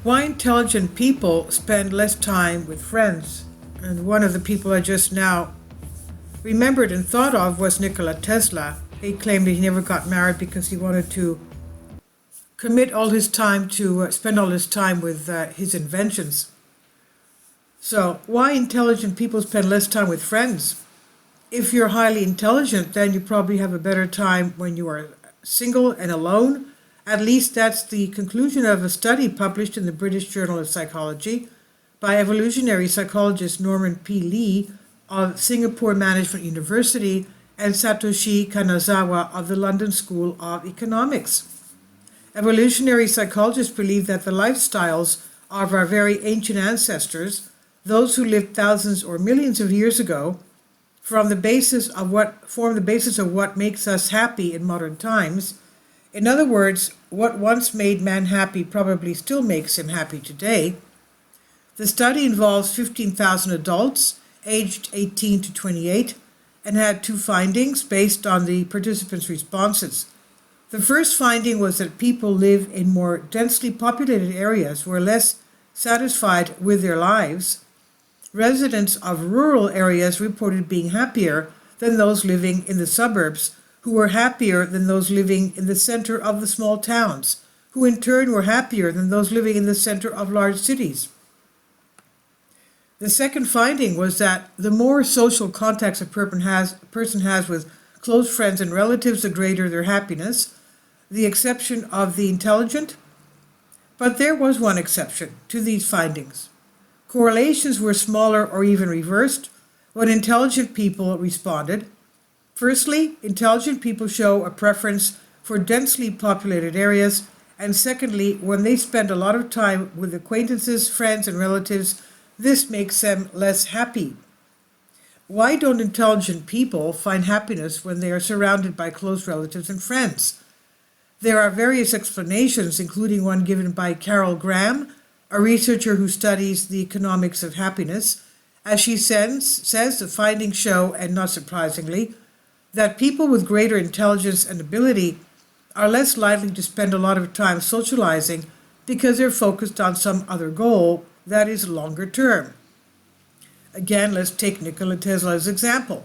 Why intelligent people spend less time with friends. And one of the people I just now remembered and thought of was Nikola Tesla. He claimed that he never got married because he wanted to commit all his time to spend all his time with his inventions. So, why intelligent people spend less time with friends? If you're highly intelligent, then you probably have a better time when you are single and alone. At least that's the conclusion of a study published in the British Journal of Psychology by evolutionary psychologist Norman P. Lee of Singapore Management University and Satoshi Kanazawa of the London School of Economics. Evolutionary psychologists believe that the lifestyles of our very ancient ancestors, those who lived thousands or millions of years ago, form the basis of what makes us happy in modern times. In other words, what once made man happy probably still makes him happy today. The study involves 15,000 adults aged 18 to 28 and had two findings based on the participants' responses. The first finding was that people live in more densely populated areas were less satisfied with their lives. Residents of rural areas reported being happier than those living in the suburbs, who were happier than those living in the center of the small towns, who in turn were happier than those living in the center of large cities. The second finding was that the more social contacts a person has with close friends and relatives, the greater their happiness, the exception of the intelligent. But there was one exception to these findings. Correlations were smaller or even reversed when intelligent people responded. Firstly, intelligent people show a preference for densely populated areas, and secondly, when they spend a lot of time with acquaintances, friends, and relatives, this makes them less happy. Why don't intelligent people find happiness when they are surrounded by close relatives and friends? There are various explanations, including one given by Carol Graham, a researcher who studies the economics of happiness. As she says, the findings show, and not surprisingly, that people with greater intelligence and ability are less likely to spend a lot of time socializing because they're focused on some other goal that is longer term. Again, let's take Nikola Tesla's example.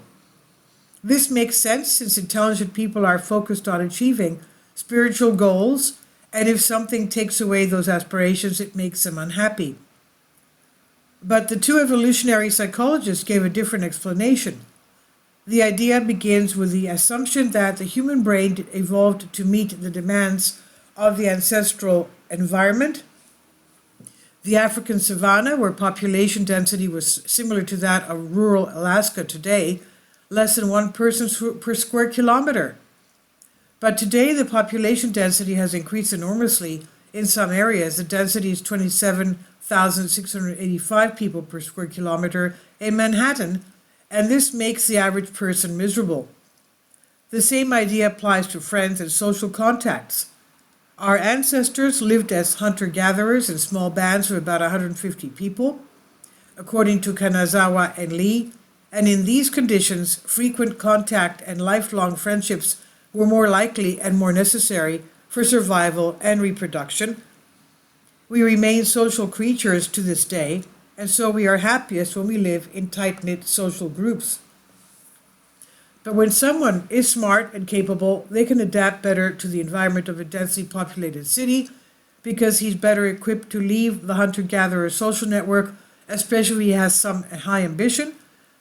This makes sense since intelligent people are focused on achieving spiritual goals, and if something takes away those aspirations, it makes them unhappy. But the two evolutionary psychologists gave a different explanation. The idea begins with the assumption that the human brain evolved to meet the demands of the ancestral environment. The African savanna, where population density was similar to that of rural Alaska today, less than one person per square kilometer. But today the population density has increased enormously. In some areas, the density is 27,685 people per square kilometer in Manhattan, and this makes the average person miserable. The same idea applies to friends and social contacts. Our ancestors lived as hunter-gatherers in small bands of about 150 people, according to Kanazawa and Lee, and in these conditions, frequent contact and lifelong friendships were more likely and more necessary for survival and reproduction. We remain social creatures to this day, and so we are happiest when we live in tight-knit social groups. But when someone is smart and capable, they can adapt better to the environment of a densely populated city because he's better equipped to leave the hunter-gatherer social network, especially if he has some high ambition.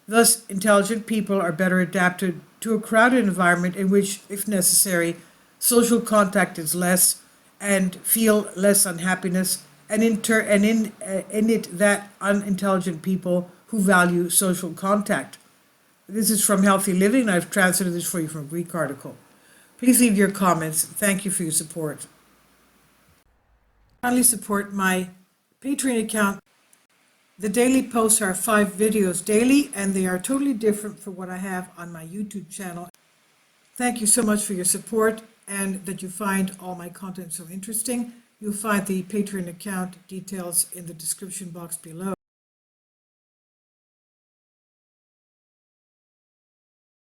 Thus, intelligent people are better adapted to a crowded environment in which, if necessary, social contact is less and feel less unhappiness, and in it that unintelligent people who value social contact. This is from Healthy Living. I've translated this for you from a Greek article. Please leave your comments. Thank you for your support. Kindly support my Patreon account. The daily posts are 5 videos daily, and they are totally different from what I have on my YouTube channel. Thank you so much for your support and that you find all my content so interesting. You'll find the Patreon account details in the description box below.